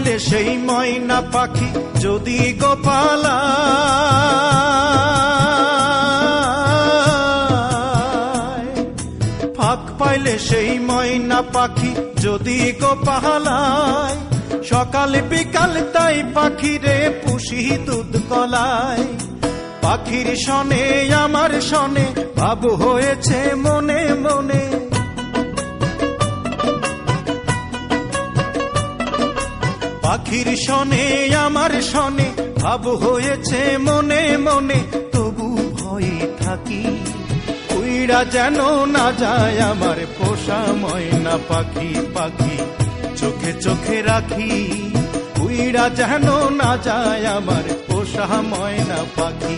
পাইলে সেই ময়না পাখি যদি গোপালা ফাঁক পাইলে সেই ময়না পাখি যদি গোপালায় সকাল বিকাল তাই পাখিরে পুষি দুধ কলায় পাখির শনে আমার শনে ভাব হয়েছে মনে মনে পাখির শনে আমার শনে ভাব হয়েছে মনে মনে তবু ভয়ে থাকি উইড়া যেন না যায় আমার পোষা ময়না পাখি পাখি চোখে চোখে রাখি উইড়া যেন না যায় আমার পোষা ময়না পাখি।